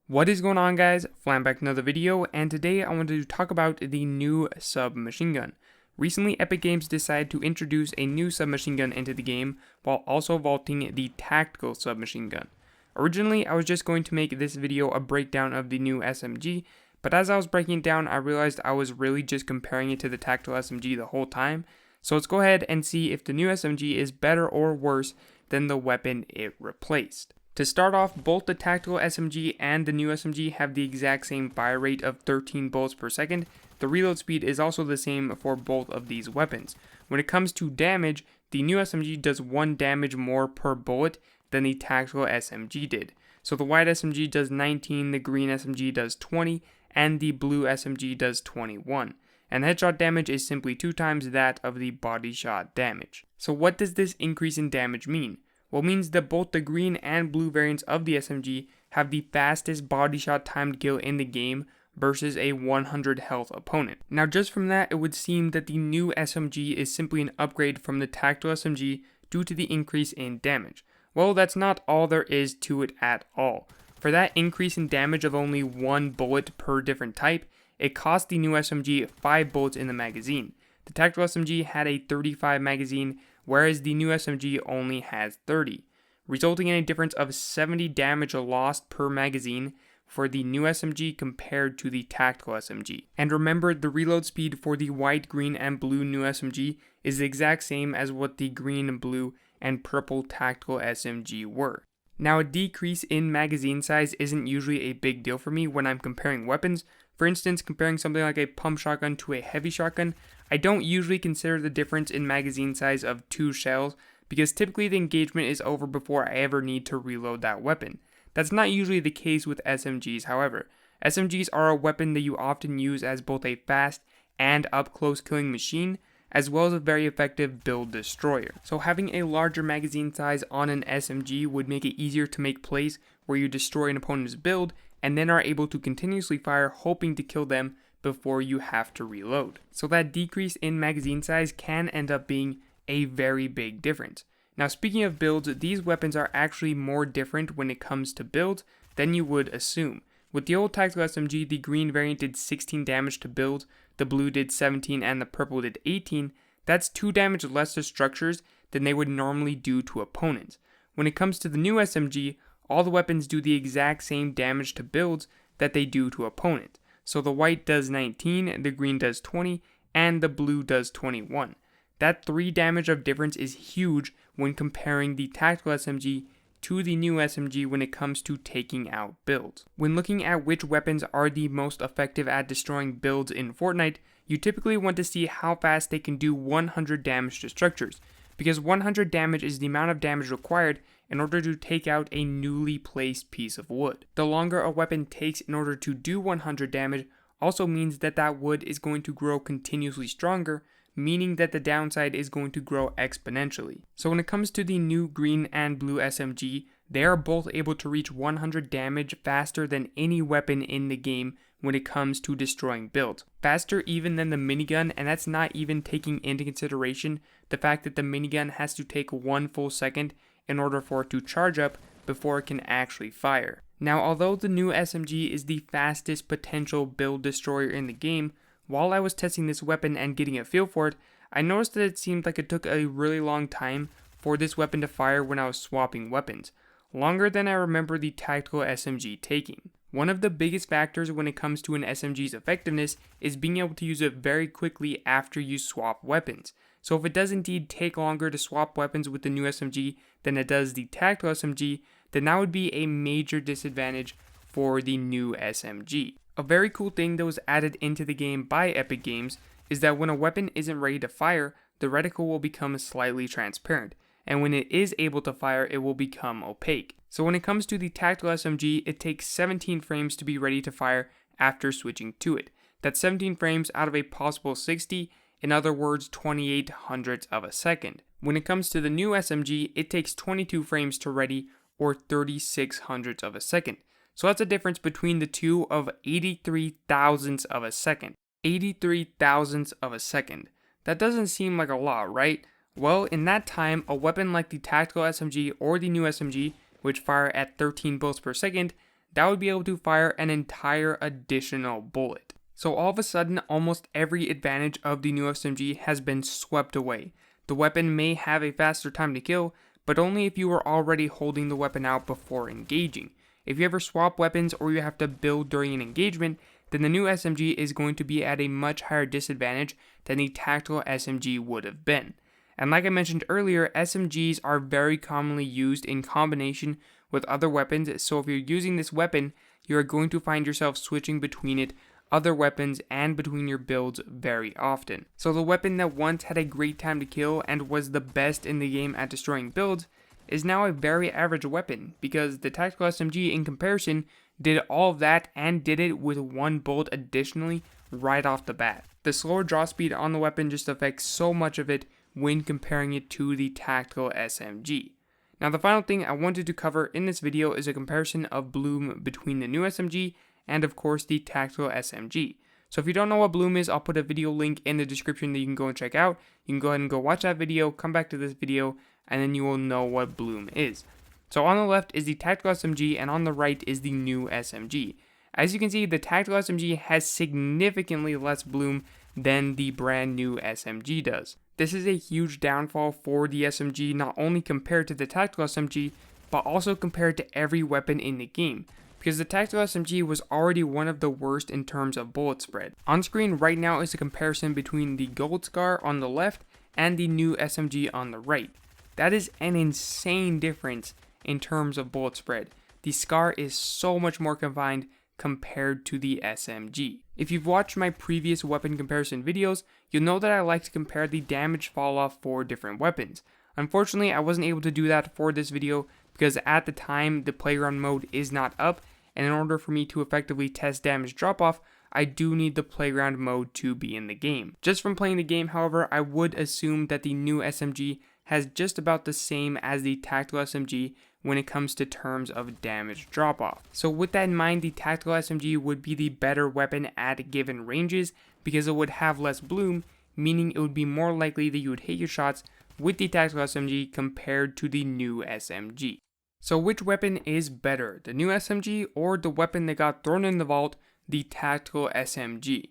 What is going on, guys? Flamm back with another video, and today I wanted to talk about the new submachine gun. Recently, Epic Games decided to introduce a new submachine gun into the game while also vaulting the tactical submachine gun. Originally, I was just going to make this video a breakdown of the new SMG, but as I was breaking it down, I realized I was really just comparing it to the tactical SMG the whole time. So let's go ahead and see if the new SMG is better or worse than the weapon it replaced. To start off, both the tactical SMG and the new SMG have the exact same fire rate of 13 bullets per second. The reload speed is also the same for both of these weapons. When it comes to damage, the new SMG does 1 damage more per bullet than the tactical SMG did. So the white SMG does 19, the green SMG does 20, and the blue SMG does 21. And headshot damage is simply 2 times that of the body shot damage. So what does this increase in damage mean? Well, it means that both the green and blue variants of the SMG have the fastest body shot timed kill in the game versus a 100 health opponent. Now, just from that, it would seem that the new SMG is simply an upgrade from the tactical SMG due to the increase in damage. Well, that's not all there is to it at all. For that increase in damage of only 1 bullet per different type, it cost the new SMG 5 bullets in the magazine. The tactical SMG had a 35 magazine, whereas the new SMG only has 30, resulting in a difference of 70 damage lost per magazine for the new SMG compared to the tactical SMG. And remember, the reload speed for the white, green, and blue new SMG is the exact same as what the green, blue, and purple tactical SMG were. Now, a decrease in magazine size isn't usually a big deal for me when I'm comparing weapons. For instance, comparing something like a pump shotgun to a heavy shotgun, I don't usually consider the difference in magazine size of 2 shells because typically the engagement is over before I ever need to reload that weapon. That's not usually the case with SMGs, however. SMGs are a weapon that you often use as both a fast and up-close killing machine, as well as a very effective build destroyer. So having a larger magazine size on an SMG would make it easier to make plays where you destroy an opponent's build and then are able to continuously fire hoping to kill them before you have to reload. So that decrease in magazine size can end up being a very big difference. Now, speaking of builds, these weapons are actually more different when it comes to builds than you would assume. With the old tactical SMG, the green variant did 16 damage to builds, the blue did 17, and the purple did 18. That's 2 damage less to structures than they would normally do to opponents. When it comes to the new SMG, all the weapons do the exact same damage to builds that they do to opponents. So the white does 19, the green does 20, and the blue does 21. That 3 damage of difference is huge when comparing the tactical SMG to the new SMG when it comes to taking out builds. When looking at which weapons are the most effective at destroying builds in Fortnite, you typically want to see how fast they can do 100 damage to structures, because 100 damage is the amount of damage required in order to take out a newly placed piece of wood. The longer a weapon takes in order to do 100 damage also means that that wood is going to grow continuously stronger, meaning that the downside is going to grow exponentially. So when it comes to the new green and blue SMG, they are both able to reach 100 damage faster than any weapon in the game when it comes to destroying builds. Faster even than the minigun, and that's not even taking into consideration the fact that the minigun has to take 1 full second in order for it to charge up before it can actually fire. Now, although the new SMG is the fastest potential build destroyer in the game, while I was testing this weapon and getting a feel for it, I noticed that it seemed like it took a really long time for this weapon to fire when I was swapping weapons, longer than I remember the tactical SMG taking. One of the biggest factors when it comes to an SMG's effectiveness is being able to use it very quickly after you swap weapons. So if it does indeed take longer to swap weapons with the new SMG than it does the tactical SMG, then that would be a major disadvantage for the new SMG. A very cool thing that was added into the game by Epic Games is that when a weapon isn't ready to fire, the reticle will become slightly transparent, and when it is able to fire, it will become opaque. So when it comes to the tactical SMG, it takes 17 frames to be ready to fire after switching to it. That's 17 frames out of a possible 60, in other words, 28 hundredths of a second. When it comes to the new SMG, it takes 22 frames to ready, or 36 hundredths of a second. So that's a difference between the two of 83 thousandths of a second. 83 thousandths of a second. That doesn't seem like a lot, right? Well, in that time, a weapon like the tactical SMG or the new SMG, which fire at 13 bullets per second, that would be able to fire an entire additional bullet. So all of a sudden, almost every advantage of the new SMG has been swept away. The weapon may have a faster time to kill, but only if you are already holding the weapon out before engaging. If you ever swap weapons or you have to build during an engagement, then the new SMG is going to be at a much higher disadvantage than the tactical SMG would have been. And like I mentioned earlier, SMGs are very commonly used in combination with other weapons, so if you're using this weapon, you're going to find yourself switching between it, other weapons, and between your builds very often. So the weapon that once had a great time to kill and was the best in the game at destroying builds is now a very average weapon, because the tactical SMG in comparison did all of that and did it with one bullet additionally right off the bat. The slower draw speed on the weapon just affects so much of it when comparing it to the tactical SMG. Now the final thing I wanted to cover in this video is a comparison of bloom between the new SMG and of course the tactical SMG. So if you don't know what bloom is, I'll put a video link in the description that you can go and check out. You can go ahead and go watch that video, come back to this video, and then you will know what bloom is. So on the left is the tactical SMG and on the right is the new SMG. As you can see, the tactical SMG has significantly less bloom than the brand new SMG does. This is a huge downfall for the SMG, not only compared to the tactical SMG, but also compared to every weapon in the game, because the tactical SMG was already one of the worst in terms of bullet spread. On screen right now is a comparison between the Gold Scar on the left and the new SMG on the right. That is an insane difference in terms of bullet spread. The Scar is so much more confined compared to the SMG. If you've watched my previous weapon comparison videos, you'll know that I like to compare the damage fall off for different weapons. Unfortunately, I wasn't able to do that for this video because at the time the playground mode is not up, and in order for me to effectively test damage drop off, I do need the playground mode to be in the game. Just from playing the game, however, I would assume that the new SMG has just about the same as the tactical SMG when it comes to terms of damage drop off. So with that in mind, the tactical SMG would be the better weapon at given ranges because it would have less bloom, meaning it would be more likely that you would hit your shots with the tactical SMG compared to the new SMG. So which weapon is better, the new SMG or the weapon that got thrown in the vault, the tactical SMG?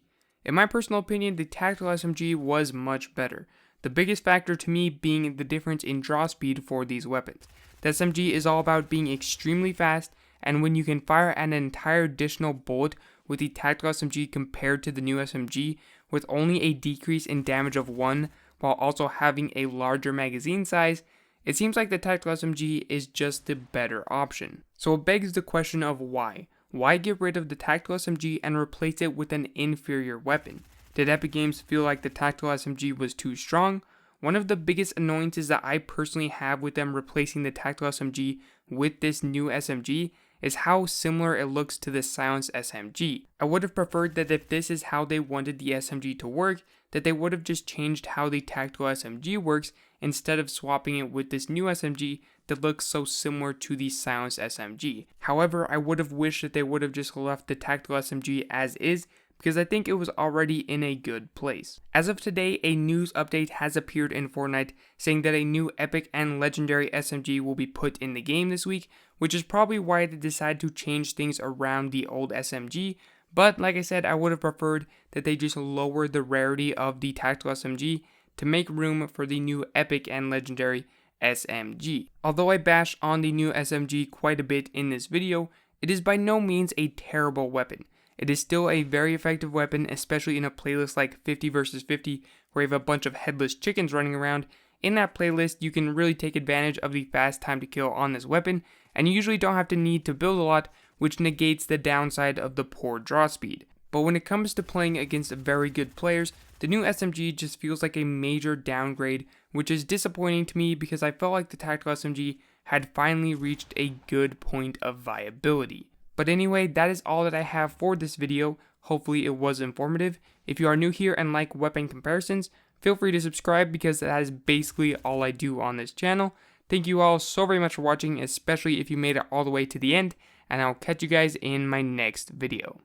In my personal opinion, the tactical SMG was much better. The biggest factor to me being the difference in draw speed for these weapons. The SMG is all about being extremely fast, and when you can fire an entire additional bullet with the tactical SMG compared to the new SMG with only a decrease in damage of 1 while also having a larger magazine size, it seems like the tactical SMG is just the better option. So it begs the question of why. Why get rid of the tactical SMG and replace it with an inferior weapon? Did Epic Games feel like the tactical SMG was too strong? One of the biggest annoyances that I personally have with them replacing the tactical SMG with this new SMG is how similar it looks to the silenced SMG. I would have preferred that if this is how they wanted the SMG to work, that they would have just changed how the tactical SMG works instead of swapping it with this new SMG that looks so similar to the silenced SMG. However, I would have wished that they would have just left the tactical SMG as is, because I think it was already in a good place. As of today, a news update has appeared in Fortnite saying that a new epic and legendary SMG will be put in the game this week, which is probably why they decided to change things around the old SMG, but like I said, I would have preferred that they just lower the rarity of the tactical SMG to make room for the new epic and legendary SMG. Although I bash on the new SMG quite a bit in this video, it is by no means a terrible weapon. It is still a very effective weapon, especially in a playlist like 50 vs 50, where you have a bunch of headless chickens running around. In that playlist, you can really take advantage of the fast time to kill on this weapon, and you usually don't have to need to build a lot, which negates the downside of the poor draw speed. But when it comes to playing against very good players, the new SMG just feels like a major downgrade, which is disappointing to me because I felt like the tactical SMG had finally reached a good point of viability. But anyway, that is all that I have for this video. Hopefully it was informative. If you are new here and like weapon comparisons, feel free to subscribe because that is basically all I do on this channel. Thank you all so very much for watching, especially if you made it all the way to the end, and I'll catch you guys in my next video.